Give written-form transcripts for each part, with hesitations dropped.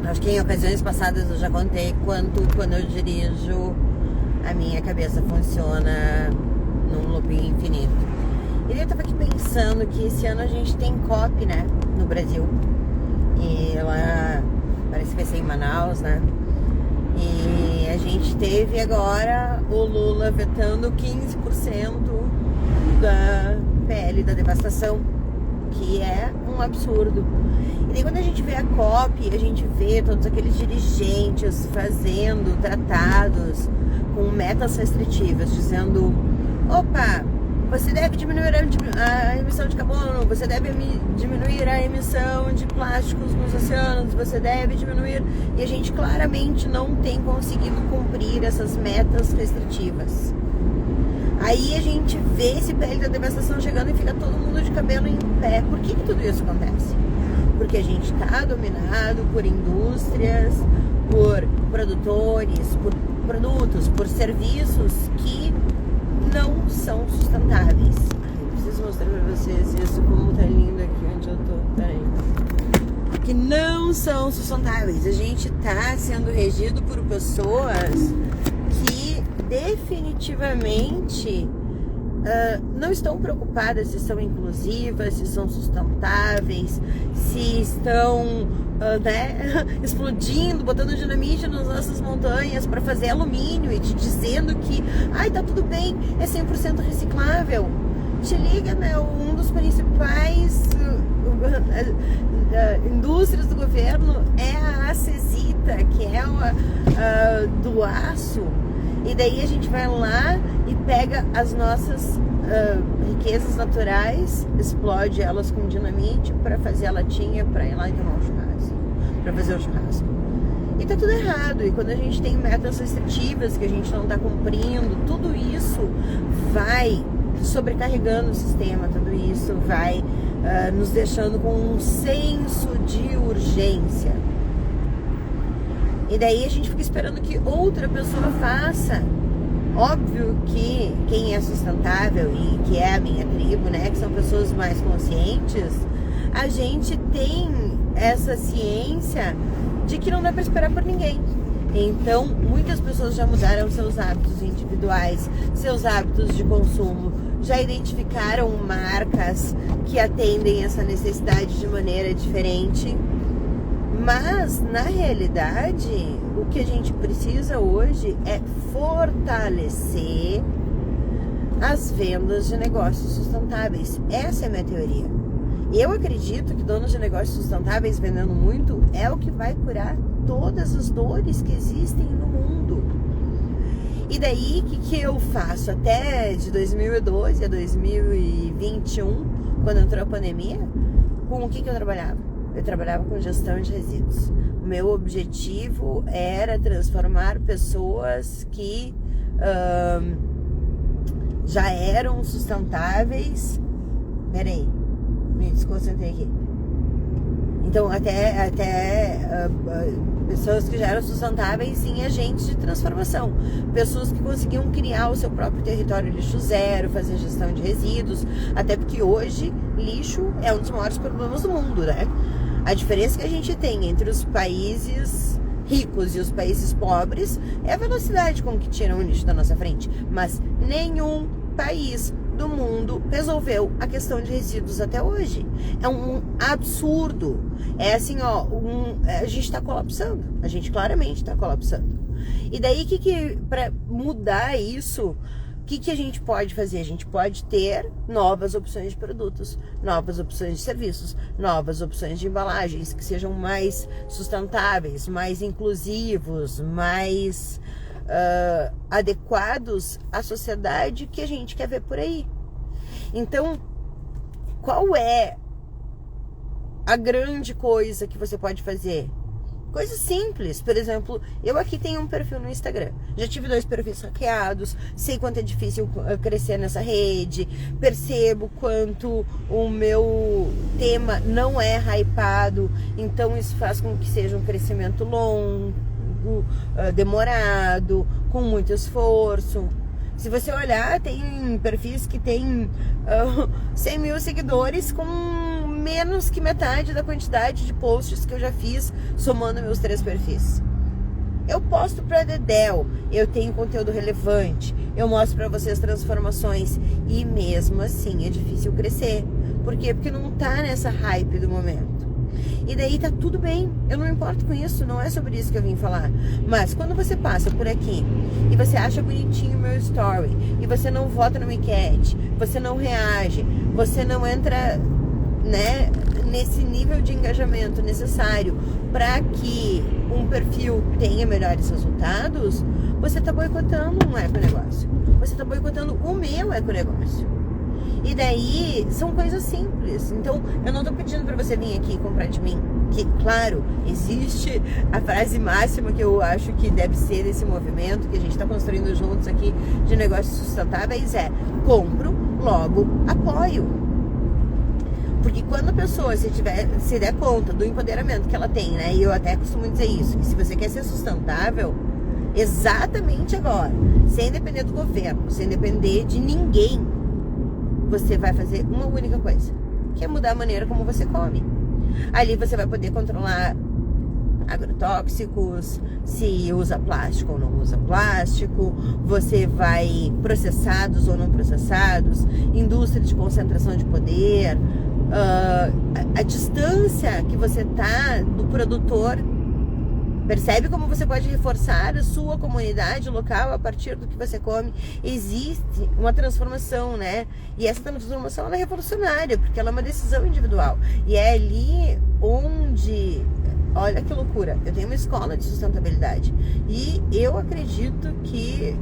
Acho que em ocasiões passadas eu já contei quando eu dirijo, a minha cabeça funciona num looping infinito. E eu tava aqui pensando que esse ano a gente tem COP, né, no Brasil. E ela parece que vai ser em Manaus, né? E a gente teve agora o Lula vetando 15% da PL da devastação, que é um absurdo. E daí quando a gente vê a COP, a gente vê todos aqueles dirigentes fazendo tratados com metas restritivas, dizendo: opa, você deve diminuir a emissão de carbono, você deve diminuir a emissão de plásticos nos oceanos, você deve diminuir... E a gente claramente não tem conseguido cumprir essas metas restritivas. Aí a gente vê esse PL da devastação chegando e fica todo mundo de cabelo em pé. Por que tudo isso acontece? Porque a gente está dominado por indústrias, por produtores, por produtos, por serviços que não são sustentáveis. Eu preciso mostrar pra vocês isso, como tá lindo aqui onde eu tô. Peraí. Que não são sustentáveis. A gente tá sendo regido por pessoas que definitivamente não estão preocupadas se são inclusivas, se são sustentáveis, se estão explodindo, botando dinamite nas nossas montanhas para fazer alumínio e te dizendo que tá tudo bem, é 100% reciclável. Te liga, né? Um dos principais indústrias do governo é a Acesita, que é do aço. E daí a gente vai lá e pega as nossas riquezas naturais, explode elas com dinamite para fazer a latinha para ir lá e tomar um churrasco, para fazer o churrasco. E tá tudo errado. E quando a gente tem metas restritivas que a gente não tá cumprindo, tudo isso vai sobrecarregando o sistema, tudo isso vai nos deixando com um senso de urgência. E daí a gente fica esperando que outra pessoa faça. Óbvio que quem é sustentável e que é a minha tribo, né, que são pessoas mais conscientes, a gente tem essa ciência de que não dá para esperar por ninguém. Então, muitas pessoas já mudaram seus hábitos individuais, seus hábitos de consumo, já identificaram marcas que atendem essa necessidade de maneira diferente. Mas, na realidade, o que a gente precisa hoje é fortalecer as vendas de negócios sustentáveis. Essa é a minha teoria. Eu acredito que donos de negócios sustentáveis vendendo muito é o que vai curar todas as dores que existem no mundo. E daí, o que eu faço? Até de 2012 a 2021, quando entrou a pandemia, com o que eu trabalhava? Eu trabalhava com gestão de resíduos. O meu objetivo era transformar pessoas que já eram sustentáveis. Peraí, me desconcentrei aqui. Então, até pessoas que já eram sustentáveis em agentes de transformação. Pessoas que conseguiam criar o seu próprio território lixo zero, fazer gestão de resíduos. Até porque hoje, lixo é um dos maiores problemas do mundo, né? A diferença que a gente tem entre os países ricos e os países pobres é a velocidade com que tiram o lixo da nossa frente. Mas nenhum país do mundo resolveu a questão de resíduos até hoje. É um absurdo. É assim, a gente está colapsando. A gente claramente está colapsando. E daí, para mudar isso, o que a gente pode fazer? A gente pode ter novas opções de produtos, novas opções de serviços, novas opções de embalagens que sejam mais sustentáveis, mais inclusivos, mais adequados à sociedade que a gente quer ver por aí. Então, qual é a grande coisa que você pode fazer? Coisas simples. Por exemplo, eu aqui tenho um perfil no Instagram. Já tive 2 perfis hackeados. Sei quanto é difícil crescer nessa rede. Percebo quanto o meu tema não é hypado. Então isso faz com que seja um crescimento longo, demorado, com muito esforço. Se você olhar, tem perfis que tem 100 mil seguidores com menos que metade da quantidade de posts que eu já fiz somando meus 3 perfis. Eu posto pra dedéu, eu tenho conteúdo relevante, eu mostro pra vocês transformações e mesmo assim é difícil crescer. Por quê? Porque não tá nessa hype do momento. E daí tá tudo bem, eu não me importo com isso, não é sobre isso que eu vim falar. Mas quando você passa por aqui e você acha bonitinho o meu story, e você não vota no enquete, você não reage, você não entra, né, nesse nível de engajamento necessário para que um perfil tenha melhores resultados, você tá boicotando um econegócio. Você tá boicotando o meu econegócio. E daí, são coisas simples. Então, eu não tô pedindo pra você vir aqui e comprar de mim. Que, claro, existe a frase máxima que eu acho que deve ser desse movimento que a gente tá construindo juntos aqui de negócios sustentáveis é: compro, logo apoio. Porque quando a pessoa se der conta do empoderamento que ela tem, né? E eu até costumo dizer isso, que se você quer ser sustentável, exatamente agora, sem depender do governo, sem depender de ninguém, você vai fazer uma única coisa, que é mudar a maneira como você come. Ali você vai poder controlar agrotóxicos, se usa plástico ou não usa plástico, você vai processados ou não processados, indústria de concentração de poder, a distância que você tá do produtor. Percebe como você pode reforçar a sua comunidade local a partir do que você come? Existe uma transformação, né? E essa transformação ela é revolucionária, porque ela é uma decisão individual. E é ali onde... Olha que loucura, eu tenho uma escola de sustentabilidade e eu acredito que...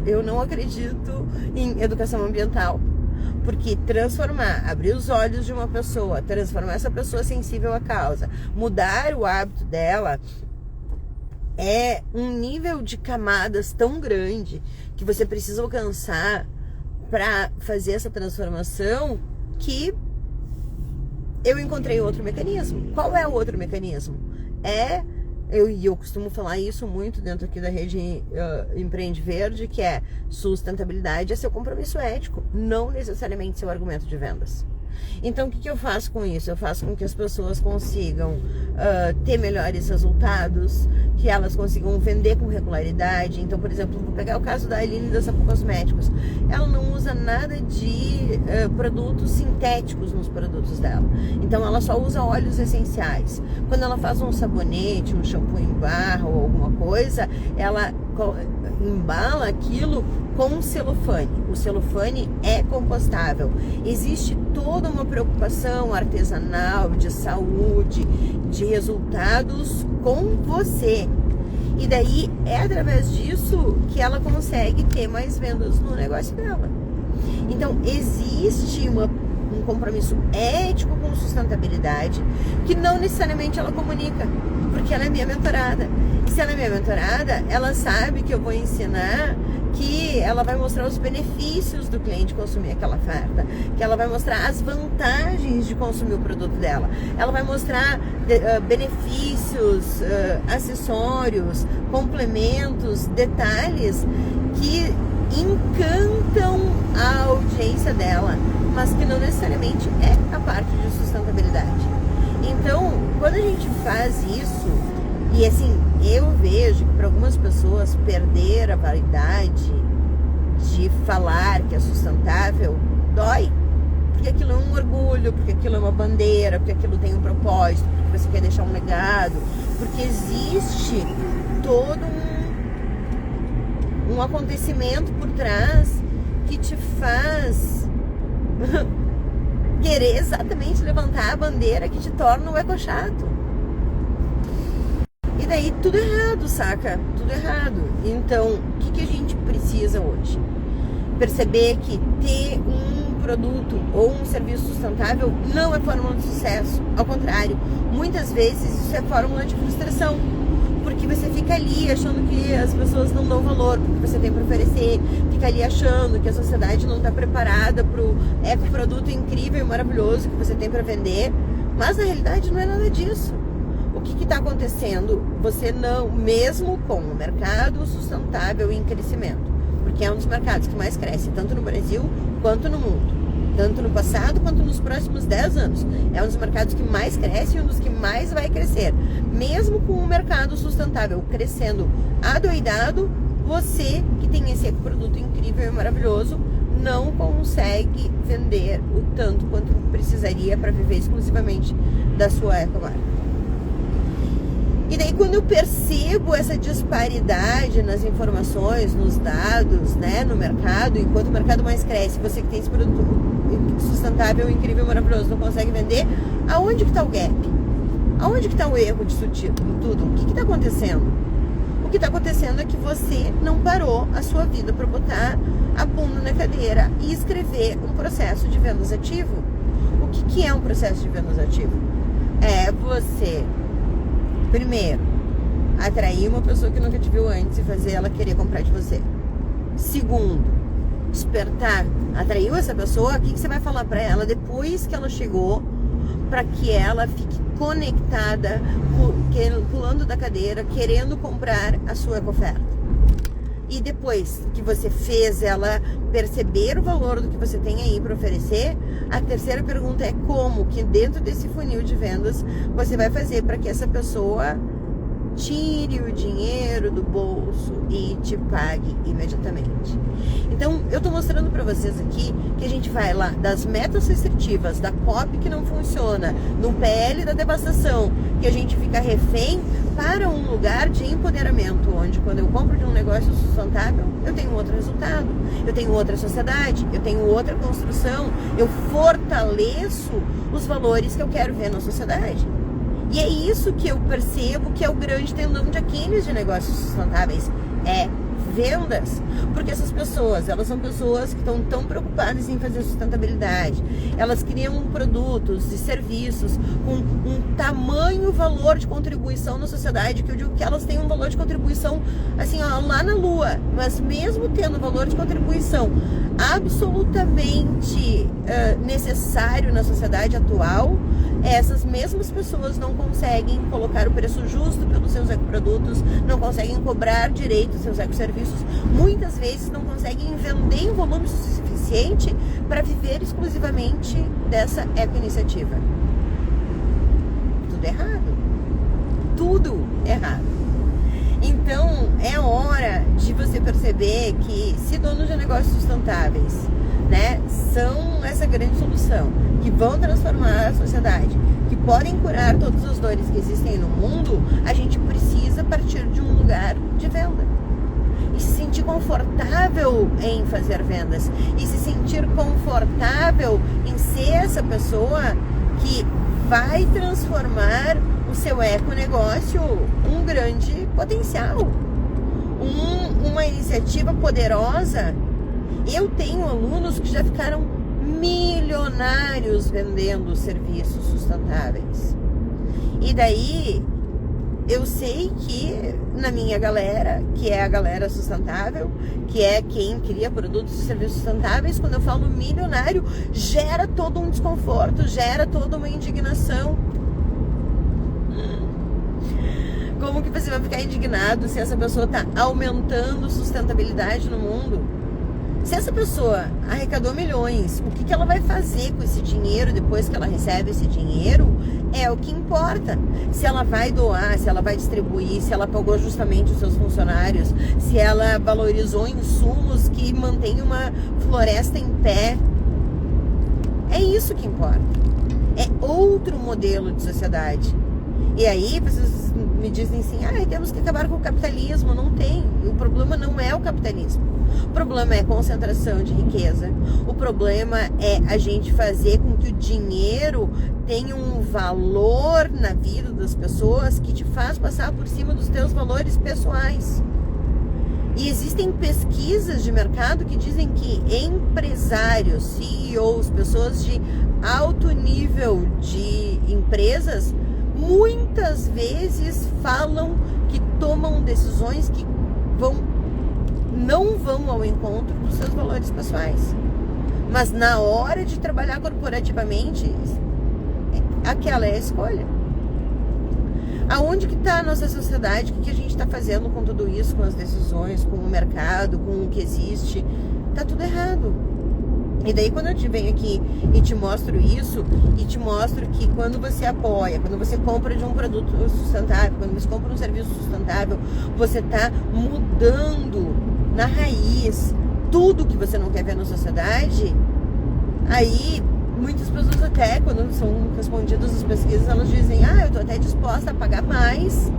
eu não acredito em educação ambiental. Porque transformar, abrir os olhos de uma pessoa, transformar essa pessoa sensível à causa, mudar o hábito dela... é um nível de camadas tão grande que você precisa alcançar para fazer essa transformação, que eu encontrei outro mecanismo. Qual é o outro mecanismo? Eu costumo falar isso muito dentro aqui da rede Empreende Verde, que é: sustentabilidade é seu compromisso ético, não necessariamente seu argumento de vendas. Então, o que eu faço com isso? Eu faço com que as pessoas consigam ter melhores resultados, que elas consigam vender com regularidade. Então, por exemplo, vou pegar o caso da Aline da Sapo Cosméticos. Ela não usa nada de produtos sintéticos nos produtos dela. Então, ela só usa óleos essenciais. Quando ela faz um sabonete, um shampoo em barra ou alguma coisa, ela embala aquilo com celofane. O celofane é compostável. Existe toda uma preocupação artesanal, de saúde, de resultados com você. E daí é através disso que ela consegue ter mais vendas no negócio dela. Então existe um compromisso ético com sustentabilidade que não necessariamente ela comunica, porque ela é minha mentorada. E se ela é minha mentorada, ela sabe que eu vou ensinar, que ela vai mostrar os benefícios do cliente consumir aquela oferta, que ela vai mostrar as vantagens de consumir o produto dela, ela vai mostrar benefícios, acessórios, complementos, detalhes que encantam a audiência dela, mas que não necessariamente é a parte de sustentabilidade. Então, quando a gente faz isso, e assim, eu vejo que para algumas pessoas perder a validade de falar que é sustentável dói, porque aquilo é um orgulho, porque aquilo é uma bandeira, porque aquilo tem um propósito, porque você quer deixar um legado, porque existe todo um acontecimento por trás que te faz querer exatamente levantar a bandeira que te torna um ecochato. E daí tudo errado, saca? Tudo errado. Então, o que a gente precisa hoje? Perceber que ter um produto ou um serviço sustentável não é fórmula de sucesso. Ao contrário, muitas vezes isso é fórmula de frustração. Porque você fica ali achando que as pessoas não dão valor porque você tem para oferecer, fica ali achando que a sociedade não está preparada para o ecoproduto incrível e maravilhoso que você tem para vender, mas na realidade não é nada disso. O que está acontecendo? Você não, mesmo com o mercado sustentável em crescimento, porque é um dos mercados que mais cresce, tanto no Brasil quanto no mundo. tanto no passado quanto nos próximos 10 anos. É um dos mercados que mais cresce e um dos que mais vai crescer. Mesmo com o mercado sustentável crescendo adoidado, você que tem esse produto incrível e maravilhoso não consegue vender o tanto quanto precisaria para viver exclusivamente da sua ecomarca. E daí, quando eu percebo essa disparidade nas informações, nos dados, né, no mercado, enquanto o mercado mais cresce, você que tem esse produto sustentável, incrível, maravilhoso, não consegue vender, aonde que está o gap? Aonde que está o erro disso tudo? O que está acontecendo? O que está acontecendo é que você não parou a sua vida para botar a bunda na cadeira e escrever um processo de vendas ativo. O que é um processo de vendas ativo? É você, primeiro, atrair uma pessoa que nunca te viu antes e fazer ela querer comprar de você. Segundo, despertar. Atraiu essa pessoa, o que você vai falar para ela depois que ela chegou, para que ela fique conectada, pulando da cadeira, querendo comprar a sua oferta. E depois que você fez ela perceber o valor do que você tem aí para oferecer, a terceira pergunta é como que dentro desse funil de vendas você vai fazer para que essa pessoa tire o dinheiro do bolso e te pague imediatamente. Então, eu tô mostrando para vocês aqui que a gente vai lá das metas restritivas, da COP que não funciona, no PL da devastação, que a gente fica refém, para um lugar de empoderamento, onde quando eu compro de um negócio sustentável, eu tenho outro resultado, eu tenho outra sociedade, eu tenho outra construção, eu fortaleço os valores que eu quero ver na sociedade. E é isso que eu percebo que é o grande tendão de Aquiles de negócios sustentáveis, é vendas. Porque essas pessoas, elas são pessoas que estão tão preocupadas em fazer sustentabilidade. Elas criam produtos e serviços com um tamanho valor de contribuição na sociedade, que eu digo que elas têm um valor de contribuição assim, ó, lá na lua. Mas mesmo tendo valor de contribuição absolutamente necessário na sociedade atual, essas mesmas pessoas não conseguem colocar o preço justo pelos seus ecoprodutos, não conseguem cobrar direito os seus ecoserviços, muitas vezes não conseguem vender em volume suficiente para viver exclusivamente dessa eco-iniciativa. Tudo errado. Tudo errado. Então, é hora de você perceber que se donos de negócios sustentáveis, né, são essa grande solução, que vão transformar a sociedade, que podem curar todas as dores que existem no mundo, a gente precisa partir de um lugar de venda. E se sentir confortável em fazer vendas. E se sentir confortável em ser essa pessoa que vai transformar o seu econegócio um grande potencial. Uma iniciativa poderosa. Eu tenho alunos que já ficaram milionários vendendo serviços sustentáveis. E daí, eu sei que na minha galera, que é a galera sustentável, que é quem cria produtos e serviços sustentáveis, quando eu falo milionário, gera todo um desconforto, gera toda uma indignação. Como que você vai ficar indignado se essa pessoa está aumentando sustentabilidade no mundo? Se essa pessoa arrecadou milhões, o que ela vai fazer com esse dinheiro depois que ela recebe esse dinheiro é o que importa. Se ela vai doar, se ela vai distribuir, se ela pagou justamente os seus funcionários, se ela valorizou insumos que mantêm uma floresta em pé. É isso que importa. É outro modelo de sociedade. E aí vocês me dizem assim, temos que acabar com o capitalismo. Não tem. O problema não é o capitalismo. O problema é concentração de riqueza. O problema é a gente fazer com que o dinheiro tenha um valor na vida das pessoas que te faz passar por cima dos teus valores pessoais. E existem pesquisas de mercado que dizem que empresários, CEOs, pessoas de alto nível de empresas, muitas vezes falam que tomam decisões que não vão ao encontro dos seus valores pessoais. Mas na hora de trabalhar corporativamente, aquela é a escolha. Aonde que está a nossa sociedade? O que a gente está fazendo com tudo isso, com as decisões, com o mercado, com o que existe? Tá tudo errado. E daí quando eu te venho aqui e te mostro isso, e te mostro que quando você apoia, quando você compra de um produto sustentável, quando você compra um serviço sustentável, você tá mudando na raiz tudo que você não quer ver na sociedade. Aí muitas pessoas até, quando são respondidas as pesquisas, elas dizem, eu tô até disposta a pagar mais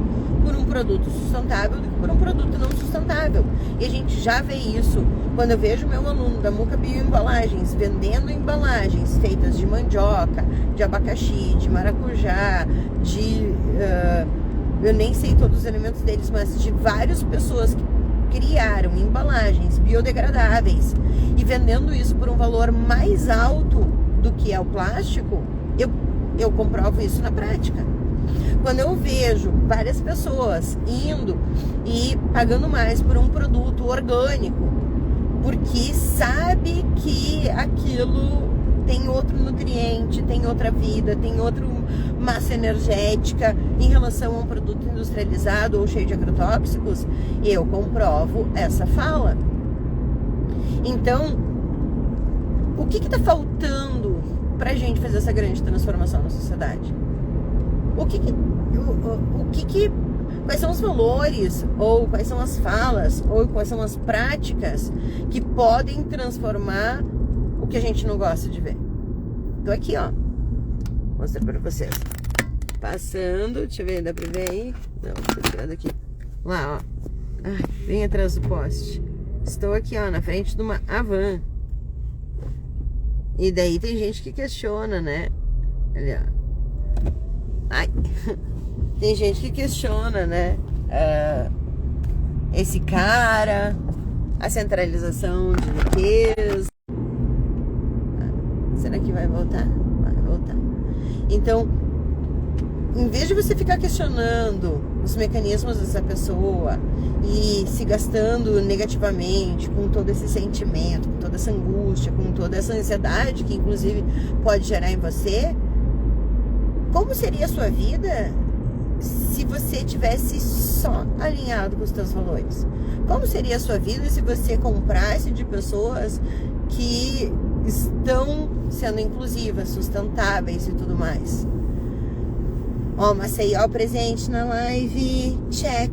por um produto sustentável do que por um produto não sustentável. E a gente já vê isso quando eu vejo meu aluno da Muca Bioembalagens vendendo embalagens feitas de mandioca, de abacaxi, de maracujá, eu nem sei todos os elementos deles, mas de várias pessoas que criaram embalagens biodegradáveis e vendendo isso por um valor mais alto do que é o plástico, eu comprovo isso na prática. Quando eu vejo várias pessoas indo e pagando mais por um produto orgânico, porque sabe que aquilo tem outro nutriente, tem outra vida, tem outra massa energética em relação a um produto industrializado ou cheio de agrotóxicos, eu comprovo essa fala. Então, o que está faltando pra gente fazer essa grande transformação na sociedade? Quais são os valores, ou quais são as falas, ou quais são as práticas que podem transformar o que a gente não gosta de ver? Tô aqui, ó, mostrar pra vocês. Passando, deixa eu ver, dá pra ver aí? Não, tô tirando aqui. Lá, ó. Bem atrás do poste. Estou aqui, ó, na frente de uma Havan. E daí tem gente que questiona, né? Olha, tem gente que questiona, né? Esse cara, a centralização de riqueza. Será que vai voltar? Vai voltar. Então, em vez de você ficar questionando os mecanismos dessa pessoa e se gastando negativamente com todo esse sentimento, com toda essa angústia, com toda essa ansiedade que inclusive pode gerar em você, como seria a sua vida se você tivesse só alinhado com os seus valores? Como seria a sua vida se você comprasse de pessoas que estão sendo inclusivas, sustentáveis e tudo mais? Ó, Maceió presente na live, check.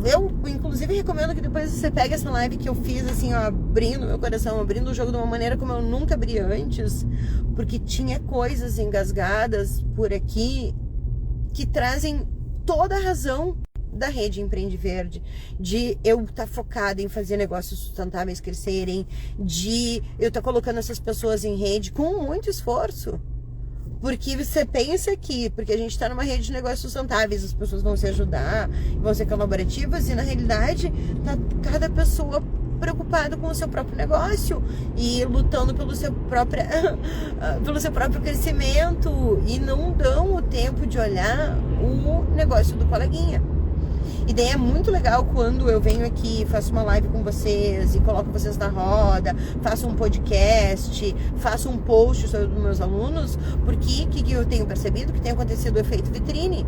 Eu, inclusive, recomendo que depois você pegue essa live que eu fiz, assim, ó, abrindo meu coração, abrindo o jogo de uma maneira como eu nunca abri antes, porque tinha coisas engasgadas por aqui que trazem toda a razão da rede Empreende Verde, de eu estar focada em fazer negócios sustentáveis crescerem, de eu estar colocando essas pessoas em rede com muito esforço. Porque você pensa que, porque a gente está numa rede de negócios sustentáveis, as pessoas vão se ajudar, vão ser colaborativas, e na realidade tá cada pessoa preocupada com o seu próprio negócio e lutando pelo seu próprio crescimento, e não dão o tempo de olhar o negócio do coleguinha. E daí é muito legal quando eu venho aqui, faço uma live com vocês e coloco vocês na roda, faço um podcast, faço um post sobre os meus alunos, porque o que eu tenho percebido? Que tem acontecido o efeito vitrine.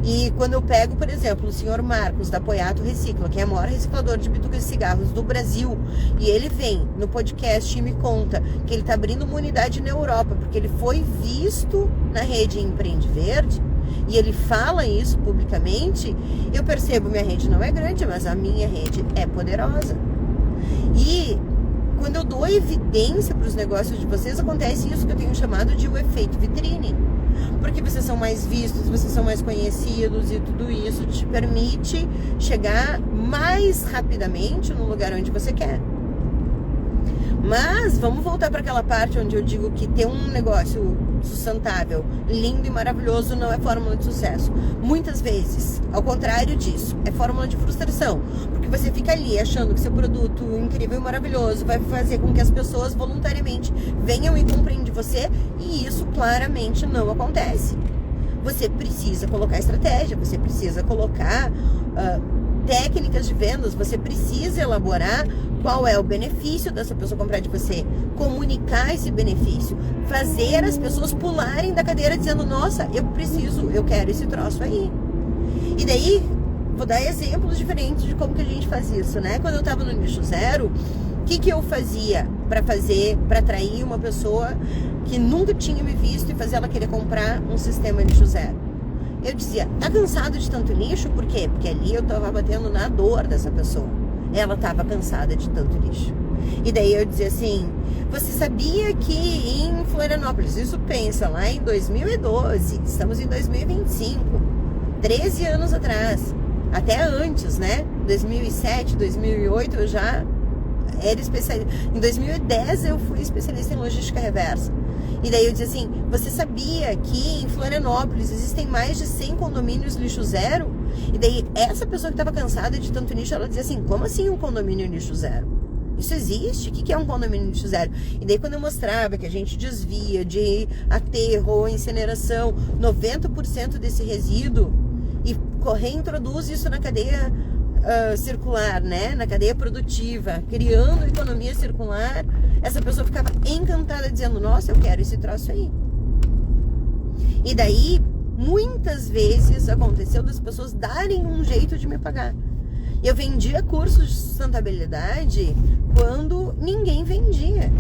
E quando eu pego, por exemplo, o senhor Marcos, da Poiato Recicla, que é o maior reciclador de bitucas e cigarros do Brasil, e ele vem no podcast e me conta que ele está abrindo uma unidade na Europa, porque ele foi visto na rede Empreende Verde, e ele fala isso publicamente, eu percebo, minha rede não é grande, mas a minha rede é poderosa. E quando eu dou evidência para os negócios de vocês, acontece isso que eu tenho chamado de o efeito vitrine. Porque vocês são mais vistos, vocês são mais conhecidos, e tudo isso te permite chegar mais rapidamente no lugar onde você quer. Mas vamos voltar para aquela parte onde eu digo que ter um negócio sustentável, lindo e maravilhoso não é fórmula de sucesso. Muitas vezes, ao contrário disso, é fórmula de frustração. Porque você fica ali achando que seu produto incrível e maravilhoso vai fazer com que as pessoas voluntariamente venham e comprem de você, e isso claramente não acontece. Você precisa colocar estratégia, você precisa colocar técnicas de vendas, você precisa elaborar qual é o benefício dessa pessoa comprar de você, comunicar esse benefício, fazer as pessoas pularem da cadeira dizendo, nossa, eu quero esse troço aí. E daí, vou dar exemplos diferentes de como que a gente faz isso, né? Quando eu tava no Nicho Zero, O que eu fazia para atrair uma pessoa que nunca tinha me visto e fazer ela querer comprar um sistema lixo zero? Eu dizia, tá cansado de tanto lixo? Por quê? Porque ali eu tava batendo na dor dessa pessoa. Ela tava cansada de tanto lixo. E daí eu dizia assim, você sabia que em Florianópolis, isso pensa lá em 2012, estamos em 2025, 13 anos atrás, até antes, né? 2007, 2008 eu já era especialista. Em 2010 eu fui especialista em logística reversa. E daí eu dizia assim, você sabia que em Florianópolis existem mais de 100 condomínios lixo zero? E daí essa pessoa que estava cansada de tanto lixo, ela dizia assim, como assim um condomínio lixo zero? Isso existe? O que é um condomínio lixo zero? E daí quando eu mostrava que a gente desvia de aterro ou incineração 90% desse resíduo e reintroduz isso na cadeia circular, né? Na cadeia produtiva, criando economia circular, essa pessoa ficava encantada dizendo, nossa, eu quero esse troço aí. E daí, muitas vezes aconteceu das pessoas darem um jeito de me pagar. Eu vendia cursos de sustentabilidade quando ninguém vendia.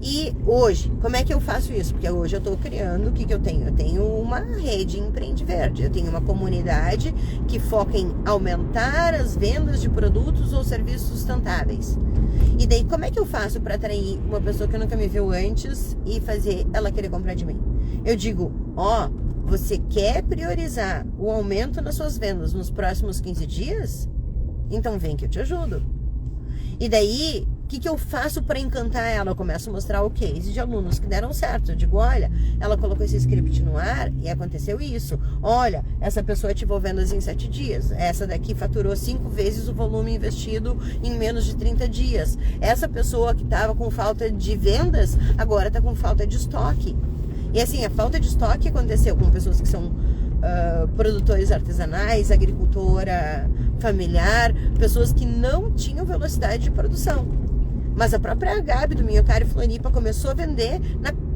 E hoje, como é que eu faço isso? Porque hoje eu estou criando, o que eu tenho? Eu tenho uma rede Empreende Verde. Eu tenho uma comunidade que foca em aumentar as vendas de produtos ou serviços sustentáveis. E daí, como é que eu faço para atrair uma pessoa que nunca me viu antes e fazer ela querer comprar de mim? Eu digo, você quer priorizar o aumento nas suas vendas nos próximos 15 dias? Então vem que eu te ajudo. E daí, o que eu faço para encantar ela? Eu começo a mostrar o case de alunos que deram certo. Eu digo, olha, ela colocou esse script no ar e aconteceu isso. Olha, essa pessoa ativou vendas em 7 dias. Essa daqui faturou 5 vezes o volume investido em menos de 30 dias. Essa pessoa que estava com falta de vendas, agora está com falta de estoque. E assim, a falta de estoque aconteceu com pessoas que são produtores artesanais, agricultora familiar, pessoas que não tinham velocidade de produção. Mas a própria Gabi do Minhocário Floripa começou a vender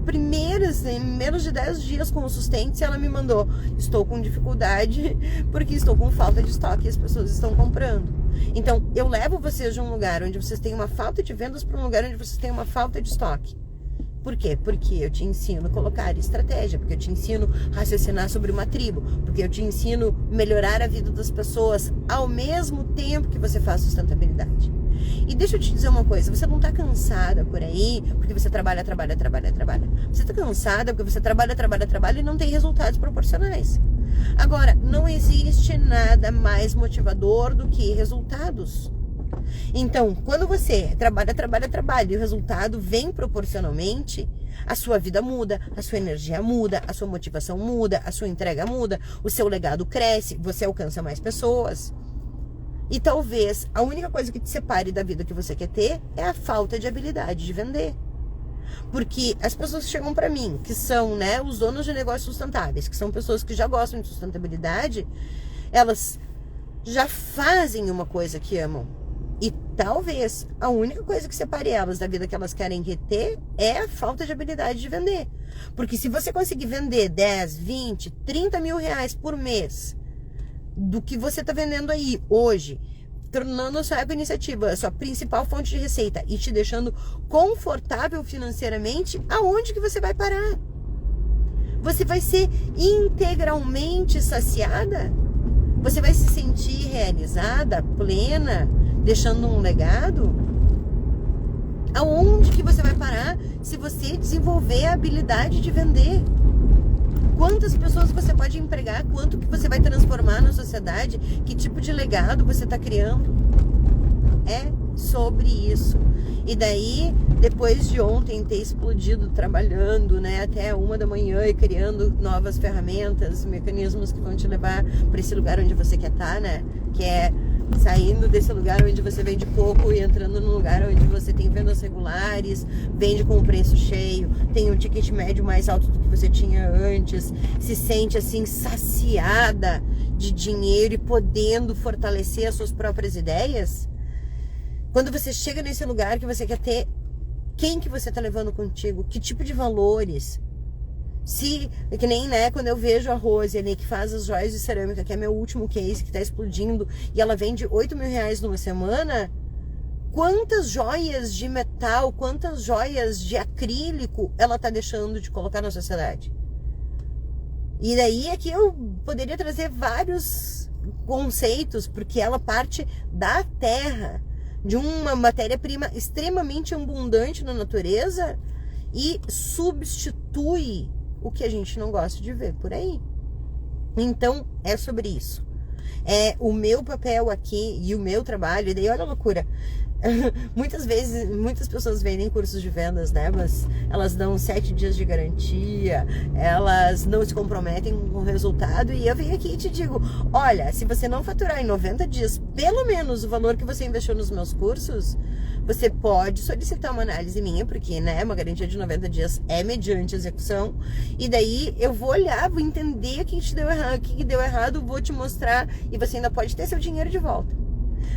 em menos de 10 dias com o Sustente, e ela me mandou, estou com dificuldade porque estou com falta de estoque e as pessoas estão comprando. Então, eu levo vocês de um lugar onde vocês têm uma falta de vendas para um lugar onde vocês têm uma falta de estoque. Por quê? Porque eu te ensino a colocar estratégia, porque eu te ensino a raciocinar sobre uma tribo, porque eu te ensino a melhorar a vida das pessoas ao mesmo tempo que você faz sustentabilidade. E deixa eu te dizer uma coisa, você não está cansada por aí porque você trabalha. Você está cansada porque você trabalha e não tem resultados proporcionais. Agora, não existe nada mais motivador do que resultados. Então, quando você trabalha e o resultado vem proporcionalmente, a sua vida muda, a sua energia muda, a sua motivação muda, a sua entrega muda, o seu legado cresce, você alcança mais pessoas. E talvez a única coisa que te separe da vida que você quer ter é a falta de habilidade de vender. Porque as pessoas que chegam para mim, que são, né, os donos de negócios sustentáveis, que são pessoas que já gostam de sustentabilidade, elas já fazem uma coisa que amam. E talvez a única coisa que separe elas da vida que elas querem reter é a falta de habilidade de vender. Porque se você conseguir vender 10, 20, 30 mil reais por mês do que você está vendendo aí hoje, tornando a sua iniciativa a sua principal fonte de receita e te deixando confortável financeiramente, aonde que você vai parar? Você vai ser integralmente saciada? Você vai se sentir realizada, plena, deixando um legado? Aonde que você vai parar se você desenvolver a habilidade de vender? Quantas pessoas você pode empregar? Quanto que você vai transformar na sociedade? Que tipo de legado você está criando? É sobre isso. E daí, depois de ontem ter explodido trabalhando, né, até 1 da manhã e criando novas ferramentas, mecanismos que vão te levar para esse lugar onde você quer estar, né? Que é saindo desse lugar onde você vende pouco e entrando num lugar onde você tem vendas regulares, vende com o preço cheio, tem um ticket médio mais alto do que você tinha antes, se sente assim saciada de dinheiro e podendo fortalecer as suas próprias ideias. Quando você chega nesse lugar que você quer ter, quem que você tá levando contigo? Que tipo de valores? Se, que nem, né, quando eu vejo a Rose ali, que faz as joias de cerâmica, que é meu último case, que tá explodindo, e ela vende 8 mil reais numa semana, quantas joias de metal, quantas joias de acrílico ela tá deixando de colocar na sociedade. E daí aqui eu poderia trazer vários conceitos, porque ela parte da terra, de uma matéria-prima extremamente abundante na natureza e substitui o que a gente não gosta de ver por aí. Então, é sobre isso. É o meu papel aqui e o meu trabalho. E daí, olha a loucura. Muitas vezes, muitas pessoas vendem cursos de vendas, né? Mas elas dão 7 dias de garantia, elas não se comprometem com o resultado. E eu venho aqui e te digo, olha, se você não faturar em 90 dias, pelo menos o valor que você investiu nos meus cursos, você pode solicitar uma análise minha, porque, né, uma garantia de 90 dias é mediante execução. E daí eu vou olhar, vou entender o que deu errado, o que deu errado, vou te mostrar e você ainda pode ter seu dinheiro de volta.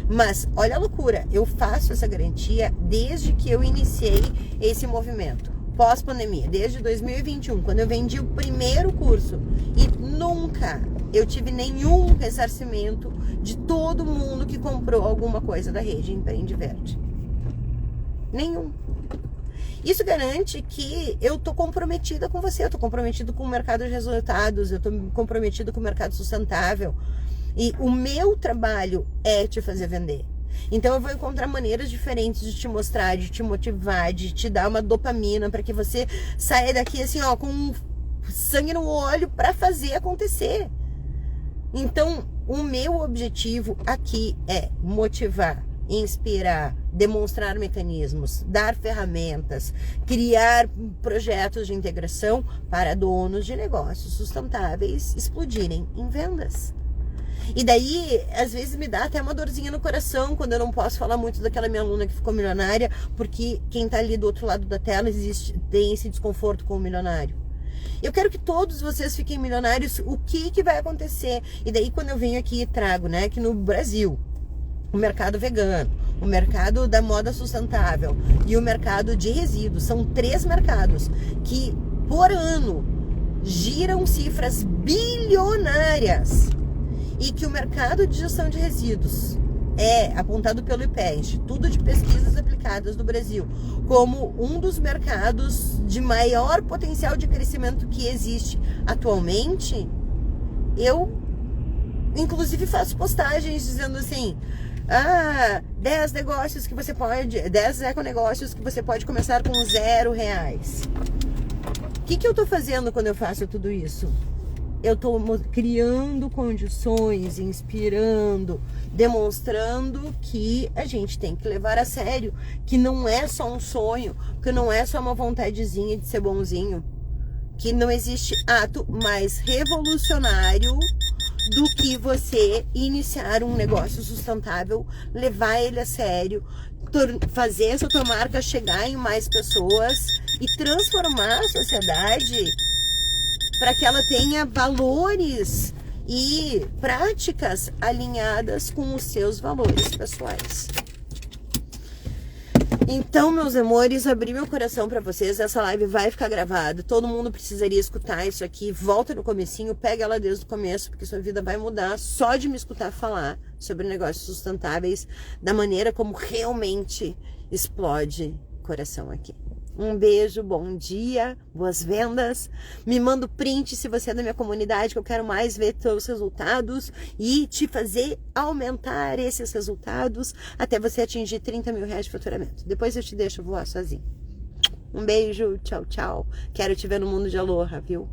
Mas, olha a loucura, eu faço essa garantia desde que eu iniciei esse movimento, pós-pandemia, desde 2021, quando eu vendi o primeiro curso. E nunca eu tive nenhum ressarcimento de todo mundo que comprou alguma coisa da rede Empreende Verde. Nenhum. Isso garante que eu tô comprometida com você, eu tô comprometido com o mercado de resultados, eu tô comprometido com o mercado sustentável. E o meu trabalho é te fazer vender. Então eu vou encontrar maneiras diferentes de te mostrar, de te motivar, de te dar uma dopamina para que você saia daqui assim, ó, com sangue no olho para fazer acontecer. Então, o meu objetivo aqui é motivar, inspirar, demonstrar mecanismos, dar ferramentas, criar projetos de integração para donos de negócios sustentáveis explodirem em vendas. E daí, às vezes me dá até uma dorzinha no coração quando eu não posso falar muito daquela minha aluna que ficou milionária, porque quem tá ali do outro lado da tela tem esse desconforto com o milionário. Eu quero que todos vocês fiquem milionários. O que vai acontecer? E daí, quando eu venho aqui e trago, né, que no Brasil, o mercado vegano, o mercado da moda sustentável e o mercado de resíduos, são 3 mercados que, por ano, giram cifras bilionárias. E que o mercado de gestão de resíduos é apontado pelo IPE, Instituto de Pesquisas Aplicadas do Brasil, como um dos mercados de maior potencial de crescimento que existe atualmente. Eu, inclusive, faço postagens dizendo assim, 10 negócios que você pode, 10 econegócios que você pode começar com R$0. O que eu tô fazendo quando eu faço tudo isso? Eu estou criando condições, inspirando, demonstrando que a gente tem que levar a sério, que não é só um sonho, que não é só uma vontadezinha de ser bonzinho, que não existe ato mais revolucionário do que você iniciar um negócio sustentável, levar ele a sério, fazer essa tua marca chegar em mais pessoas e transformar a sociedade para que ela tenha valores e práticas alinhadas com os seus valores pessoais. Então, meus amores, abri meu coração para vocês. Essa live vai ficar gravada. Todo mundo precisaria escutar isso aqui. Volta no comecinho, pega ela desde o começo, porque sua vida vai mudar só de me escutar falar sobre negócios sustentáveis, da maneira como realmente explode o coração aqui. Um beijo, bom dia, boas vendas. Me manda o print se você é da minha comunidade, que eu quero mais ver seus resultados e te fazer aumentar esses resultados até você atingir R$30.000 de faturamento. Depois eu te deixo voar sozinho. Um beijo, tchau, tchau. Quero te ver no mundo de Aloha, viu?